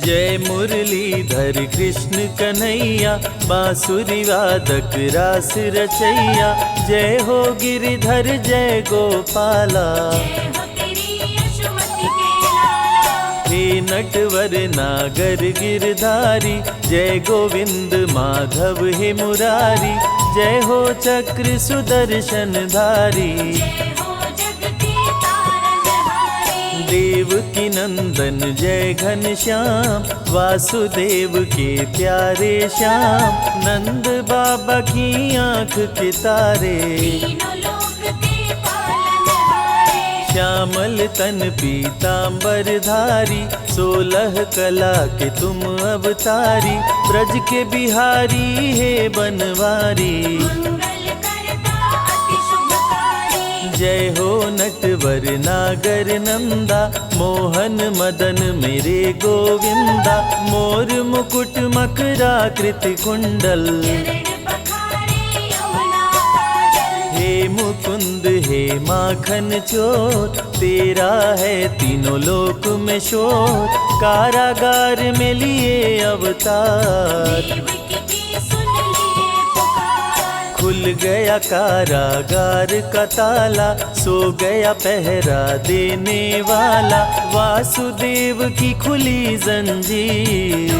जय मुरलीधर कृष्ण कन्हैया, बांसुरी वादक रास रचैया। जय हो गिरिधर जय गोपाला, हे नटवर नागर गिरधारी। जय गोविंद माधव हे मुरारी, जय हो चक्र सुदर्शन धारी। देवकी नंदन जय घनश्याम, वासुदेव के प्यारे श्याम। नंद बाबा की आँख के तारे, श्यामल तन पीतांबर धारी। 16 कला के तुम अवतारी, ब्रज के बिहारी हे बनवारी। जय हो नटवर नागर नंदा, मोहन मदन मेरे गोविंदा। मोर मुकुट मकराकृति कुंडल, हे मुकुंद हे माखन चोर। तेरा है तीनों लोक में शोर, कारागार में लिए अवतार। खुल गया कारागार का ताला, सो गया पहरा देने वाला। वासुदेव की खुली जंजीर,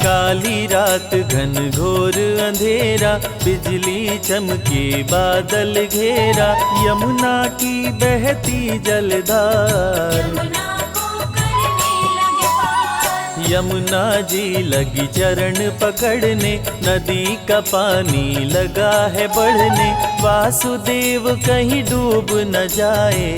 काली रात घन घोर अंधेरा। बिजली चमके बादल घेरा, यमुना की बहती जलधार। यमुना जी लगी चरण पकड़ने, नदी का पानी लगा है बढ़ने। वासुदेव कहीं डूब न जाए,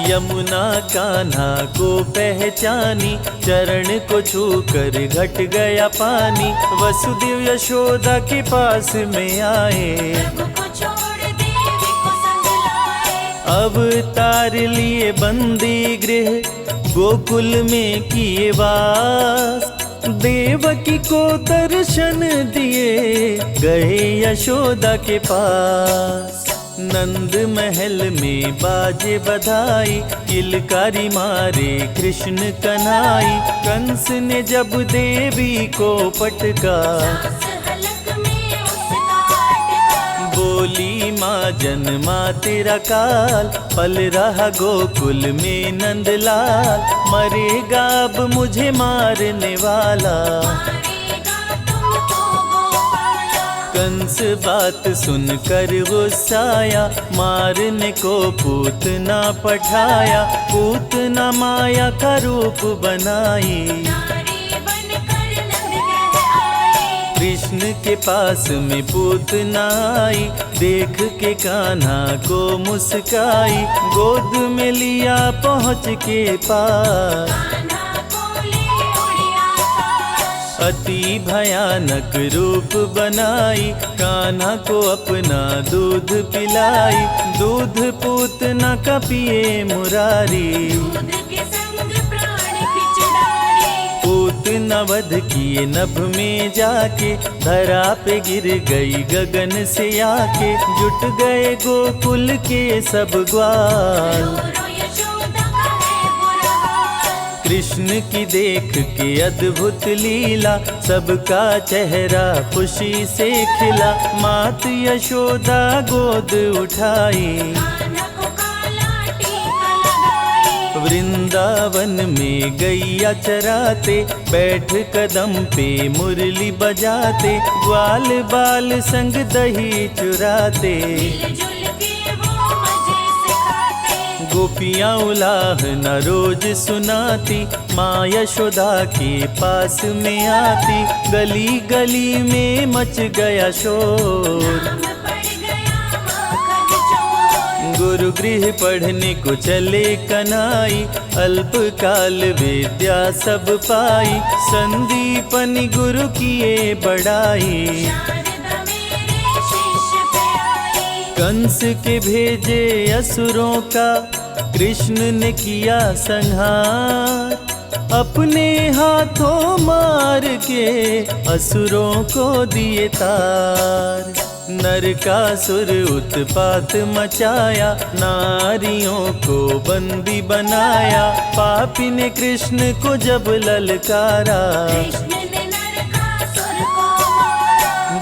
यमुना कान्हा को पहचानी। चरण को छूकर घट गया पानी, वसुदेव यशोदा के पास में आए। अवतार लिए बंदी गृह, गोकुल में किए वास। देवकी को दर्शन दिए, गए यशोदा के पास। नंद महल में बाजे बधाई, किलकारी मारे कृष्ण कन्हाई। कंस ने जब देवी को पटका, बोली माँ जन्मा तेरा काल। पल रहा गोकुल में नंदलाल, मरेगा अब मुझे मारने वाला। कंस बात सुनकर गुस्साया, मारने को पूतना पठाया। पूतना माया का रूप बनाई, कृष्ण के पास में पूतना आई। देख के कान्हा को मुस्काई, गोद में लिया पहुँच के पास। अति भयानक रूप बनाई, कान्हा को अपना दूध पिलाई। दूध पूतना का पिए मुरारी, पूतना वध किए नभ में जाके। धरा पे गिर गई गगन से आके, जुट गए गोकुल के सब ग्वाल। कृष्ण की देख के अद्भुत लीला, सबका चेहरा खुशी से खिला। मात यशोदा गोद उठाई, वृंदावन में गैया चराते। बैठ कदम पे मुरली बजाते, ग्वाल बाल संग दही चुराते। गोपियाँ उलाह न रोज सुनाती, माँ यशोदा के पास में आती। गली गली में मच गया शोर, गुरु गृह पढ़ने को चले कन्हाई। अल्पकाल विद्या सब पाई, संदीपनि गुरु किए बड़ाई। कंस के भेजे असुरों का, कृष्ण ने किया संहार। अपने हाथों मार के असुरों को दिए तार। नरकासुर उत्पात मचाया, नारियों को बंदी बनाया। पापी ने कृष्ण को जब ललकारा,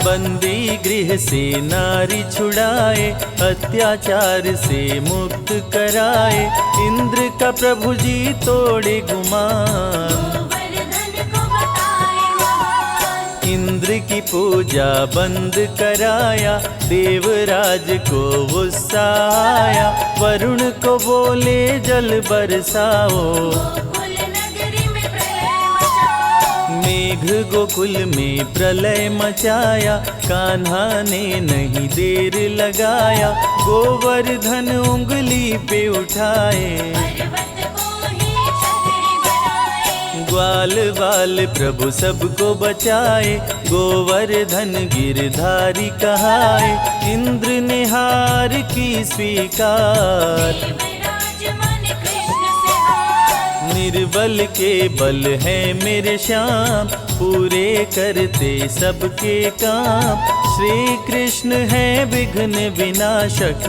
बंदी गृह से नारी छुड़ाए, अत्याचार से मुक्त कराए। इंद्र का प्रभु जी तोड़े गुमान, इंद्र की पूजा बंद कराया। देवराज को गुस्सा आया, वरुण को बोले जल बरसाओ। मेघ गोकुल में प्रलय मचाया, कान्हा ने नहीं देर लगाया। गोवर्धन उंगली पे उठाए, ग्वाल बाल प्रभु सबको बचाए। गोवर्धन गिरधारी कहाए, इंद्र ने हार की स्वीकार। निर्बल के बल है मेरे श्याम, पूरे करते सबके काम। श्री कृष्ण है विघ्न विनाशक,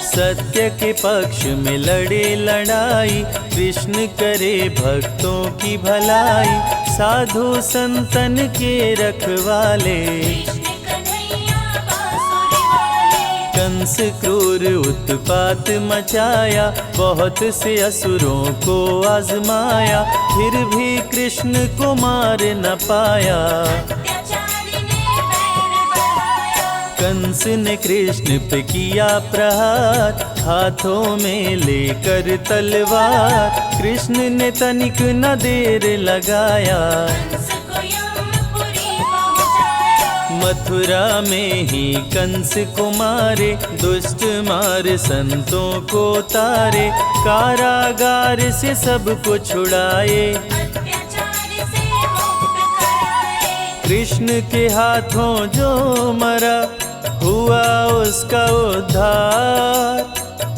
सत्य के पक्ष में लड़े लड़ाई। कृष्ण करे भक्तों की भलाई, साधु संतन के रखवाले। कंस क्रूर उत्पात मचाया, बहुत से असुरों को आजमाया। फिर भी कृष्ण को मार न पाया, कंस ने कृष्ण पे किया प्रहार। हाथों में लेकर तलवार, कृष्ण ने तनिक न देर लगाया। मथुरा में ही कंस को मारे, दुष्ट मार संतों को तारे। कारागार से सबको छुड़ाए, कृष्ण के हाथों जो मरा, हुआ उसका उद्धार।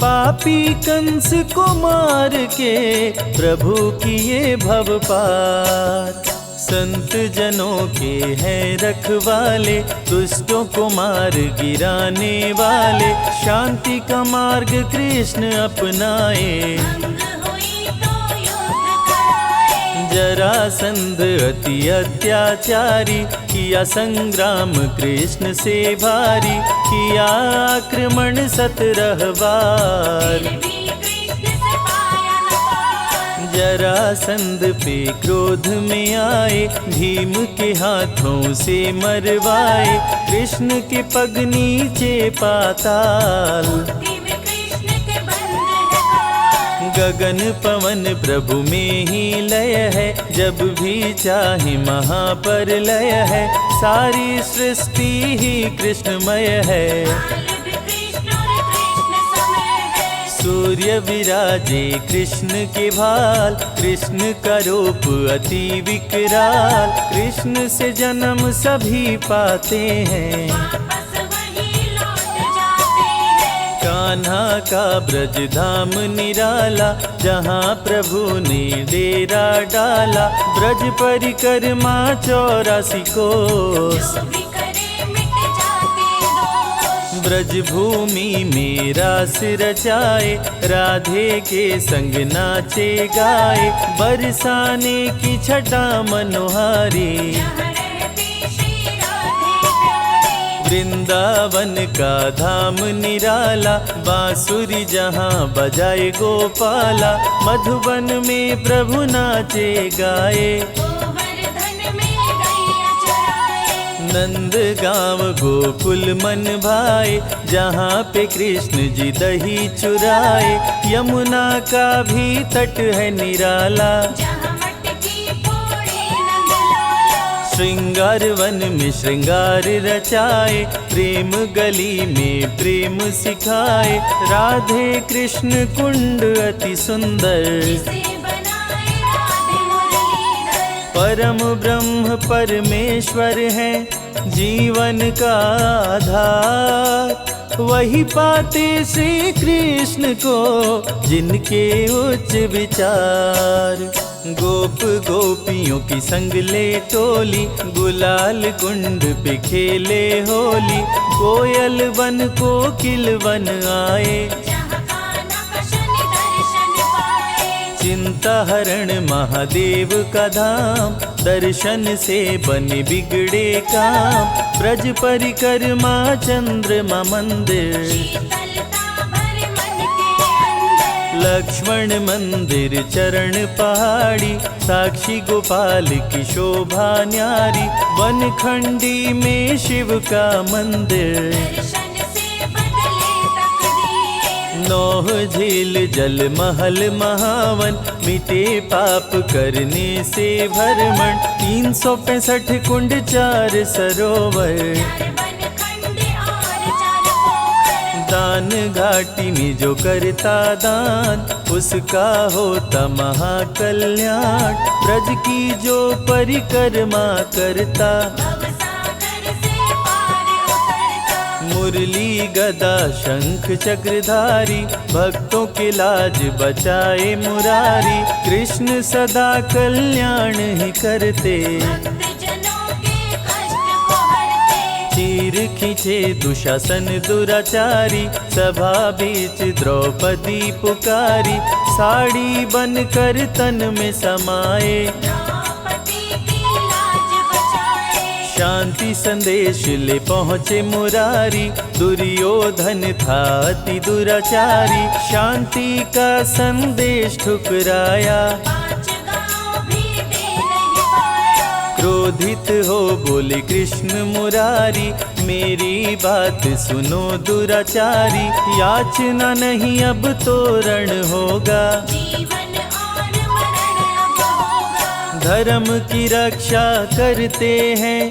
पापी कंस को मार के प्रभु किए भव पार। संत जनों के हैं रखवाले, दुष्टों को मार गिराने वाले। शांति का मार्ग कृष्ण अपनाए, जरासंध अति अत्याचारी। किया संग्राम कृष्ण से भारी, किया आक्रमण 17 बार। जरासंध पे क्रोध में आए, भीम के हाथों से मरवाए। कृष्ण के पग नीचे पाताल, गगन पवन प्रभु में ही लय है। जब भी चाहे महाप्रलय है, सारी सृष्टि ही कृष्णमय है। सूर्य विराजे कृष्ण के भाल, कृष्ण का रूप अति विकराल। कृष्ण से जन्म सभी पाते हैं, कान्हा का ब्रज धाम निराला। जहाँ प्रभु ने डेरा डाला, ब्रज परिक्रमा 84 कोस। ब्रज भूमि में रास रचाए, राधे के संग नाचे गाए। बरसाने की छटा मनोहारी, वृंदावन का धाम निराला। बांसुरी जहाँ बजाए गोपाला, मधुबन में प्रभु नाचे गाए। नंद गाँव गोकुल मन भाए, जहाँ पे कृष्ण जी दही चुराए। यमुना का भी तट है निराला, श्रृंगार वन में श्रृंगार रचाए। प्रेम गली में प्रेम सिखाए, राधे कृष्ण कुंड अति सुंदर। परम ब्रह्म परमेश्वर है, जीवन का आधार। वही पाते श्री कृष्ण को जिनके उच्च विचार। गोप गोपियों की संग ले टोली, गुलाल कुंड पे खेले होली। कोयल वन कोकिल वन आए, चिंता हरण महादेव का धाम। दर्शन से बने बिगड़े काम, ब्रज परिक्रमा चंद्रमा मंदिर। लक्ष्मण मंदिर चरण पहाड़ी, साक्षी गोपाल की शोभा न्यारी। वनखंडी में शिव का मंदिर, नौह झील जल महल महावन। मिटे पाप करने से भरमण, 365 कुंड 4 सरोवर। दान घाटी में जो करता दान, उसका होता महाकल्याण। ब्रज की जो परिक्रमा करता, मुरली गदा शंख चक्रधारी। भक्तों के लाज बचाए मुरारी, कृष्ण सदा कल्याण ही करते। चीर खींचे दुशासन दुराचारी, सभा बीच द्रौपदी पुकारी। साड़ी बनकर तन में समाए, शांति संदेश ले पहुँचे मुरारी। दुर्योधन था अति दुराचारी, शांति का संदेश ठुकराया। क्रोधित हो बोले कृष्ण मुरारी, मेरी बात सुनो दुराचारी। याचना नहीं अब तो रण होगा, धर्म की रक्षा करते हैं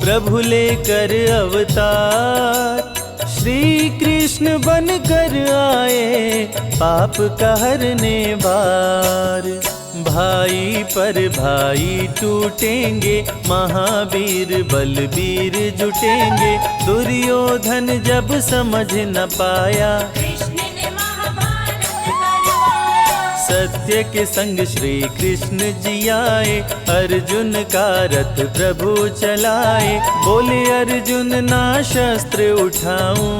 प्रभु लेकर अवतार। श्री कृष्ण बनकर आए, पाप का हरने बार। भाई पर भाई टूटेंगे, महावीर बलबीर जुटेंगे। दुर्योधन जब समझ न पाया, सत्य के संग श्री कृष्ण जी आए। अर्जुन का रथ प्रभु चलाए, बोले अर्जुन ना शस्त्र उठाऊं।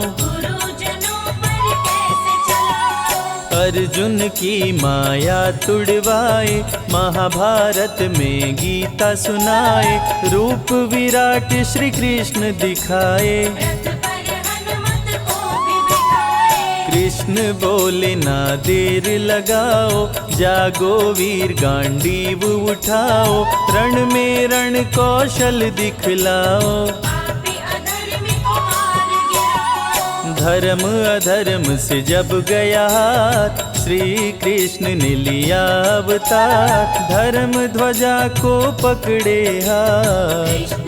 अर्जुन की माया तुड़वाए, महाभारत में गीता सुनाए। रूप विराट श्री कृष्ण दिखाए, कृष्ण बोले ना देर लगाओ। जागो वीर गांडीव उठाओ, रण में रण कौशल दिखलाओ। धर्म अधर्म से जब गया हाथ, श्री कृष्ण ने लिया अवतार। धर्म ध्वजा को पकड़े हाथ,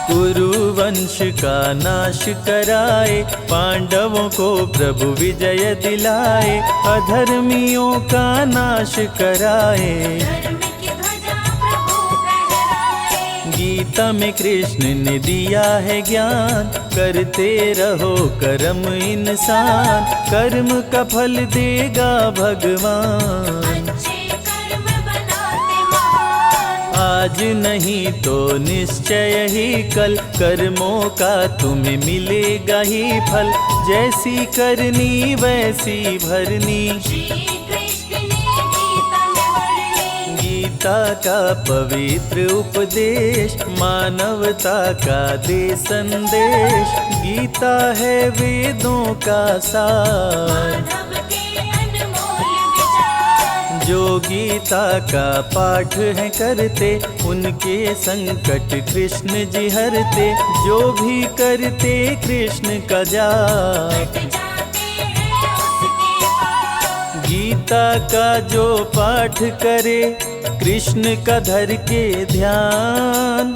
कुरुवंश का नाश कराए। पांडवों को प्रभु विजय दिलाए, अधर्मियों का नाश कराए। गीता में कृष्ण ने दिया है ज्ञान, करते रहो कर्म इंसान। कर्म का फल देगा भगवान, आज नहीं तो निश्चय ही कल। कर्मों का तुम्हें मिलेगा ही फल, जैसी करनी वैसी भरनी। गीता का पवित्र उपदेश, मानवता का दे संदेश। गीता है वेदों का सार, जो गीता का पाठ है करते, उनके संकट कृष्ण जी हरते। जो भी करते कृष्ण का जाप, गीता का जो पाठ करे, कृष्ण का धर के ध्यान।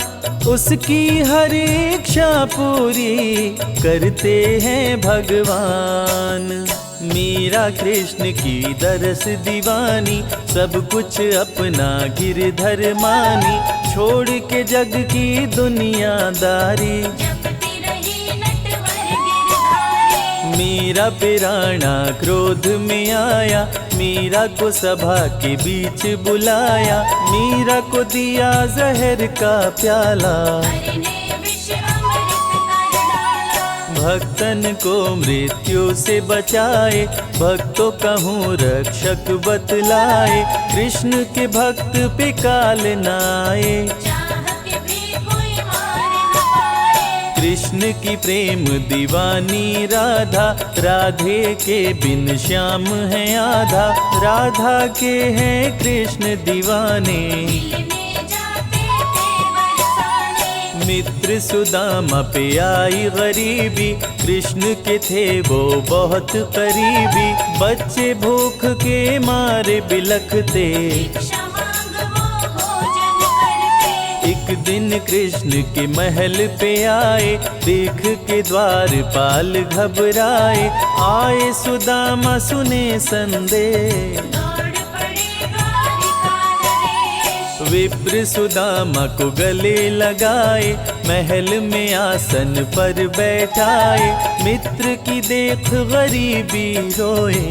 उसकी हर इच्छा पूरी करते हैं भगवान। मीरा कृष्ण की दरस दीवानी, सब कुछ अपना गिरधर मानी। छोड़ के जग की दुनियादारी, मीरा पे राणा क्रोध में आया, मीरा को सभा के बीच बुलाया, मीरा को दिया जहर का प्याला, भक्तन को मृत्यु से बचाए, भक्तों कहूँ रक्षक बतलाए, कृष्ण के भक्त पे काल नाए, कृष्ण की प्रेम दीवानी राधा, राधे के बिन श्याम है आधा, राधा के हैं कृष्ण दीवाने, मित्र सुदामा पे आई गरीबी, कृष्ण के थे वो बहुत करीबी, बच्चे भूख के मारे बिलखते, एक दिन कृष्ण के महल पे आए, देख के द्वारपाल घबराए, आए सुदामा सुने संदेश, विप्र सुदामा को गले लगाए, महल में आसन पर बैठाए, मित्र की देख गरीबी रोए,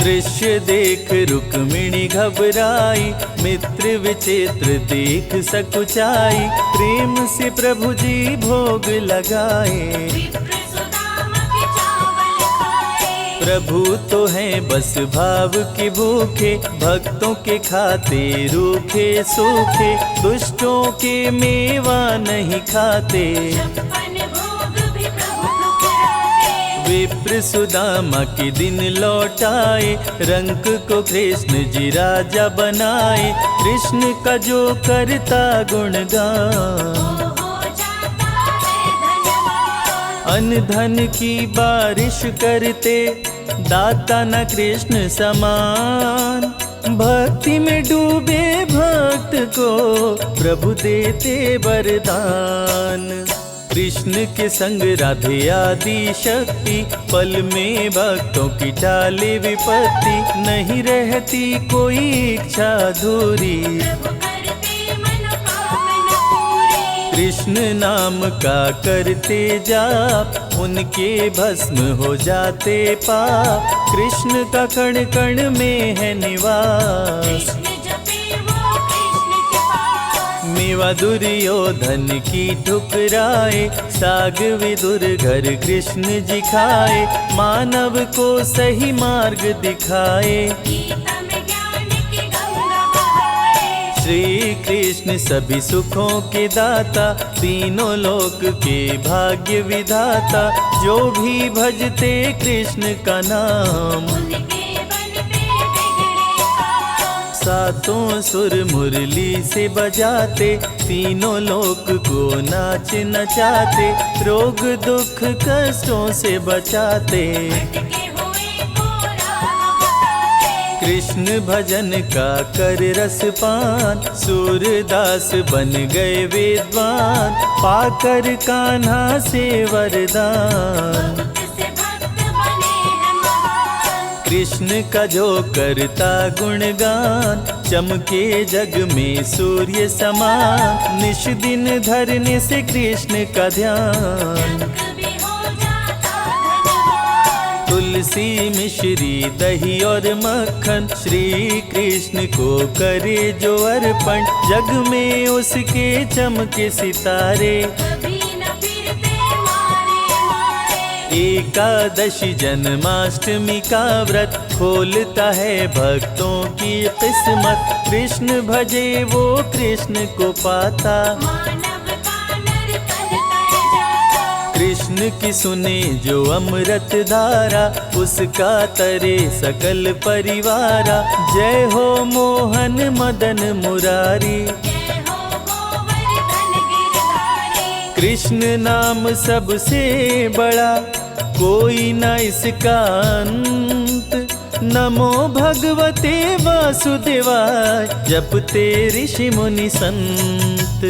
दृश्य देख रुक्मिणी घबराई, मित्र विचित्र देख सकुचाई, प्रेम से प्रभु जी भोग लगाए, प्रभु तो हैं बस भाव के भूखे, भक्तों के खाते रूखे सूखे, दुष्टों के मेवा नहीं खाते, विप्र सुदामा के दिन लौटाए, रंक को कृष्ण जी राजा बनाए, कृष्ण का जो करता गुणगान, अन्न धन की बारिश करते, दाता न कृष्ण समान, भक्ति में डूबे भक्त को प्रभु देते वरदान, कृष्ण के संग राधे आदि शक्ति, पल में भक्तों की टाले विपत्ति, नहीं रहती कोई इच्छा अधूरी, कृष्ण नाम का करते जाप, उनके भस्म हो जाते पाप, कृष्ण का कण कण में है निवास, मेवा दुर्योधन की ठुकराए, साग विदुर घर कृष्ण जी खाए, मानव को सही मार्ग दिखाए, श्री कृष्ण सभी सुखों के दाता, तीनों लोक के भाग्य विधाता, जो भी भजते कृष्ण का नाम, सातों सुर मुरली से बजाते, तीनों लोक को नाच नचाते, रोग दुख कष्टों से बचाते, कृष्ण भजन का कर रसपान, सूरदास बन गए विद्वान, पाकर कान्हा से वरदान, कृष्ण का जो करता गुणगान, चमके जग में सूर्य समान, निश दिन धरने से कृष्ण का ध्यान, तुलसी मिश्री दही और मक्खन, श्री कृष्ण को करे जो अर्पण, जग में उसके चमके सितारे, एकादशी जन्माष्टमी का व्रत, खोलता है भक्तों की किस्मत, कृष्ण भजे वो कृष्ण को पाता, कृष्ण की सुने जो अमृत धारा, उसका तरे सकल परिवारा, जय हो मोहन मदन मुरारी, कृष्ण नाम सबसे बड़ा, कोई न इसका अंत, नमो भगवते वासुदेवाय, जपते ऋषि मुनि संत।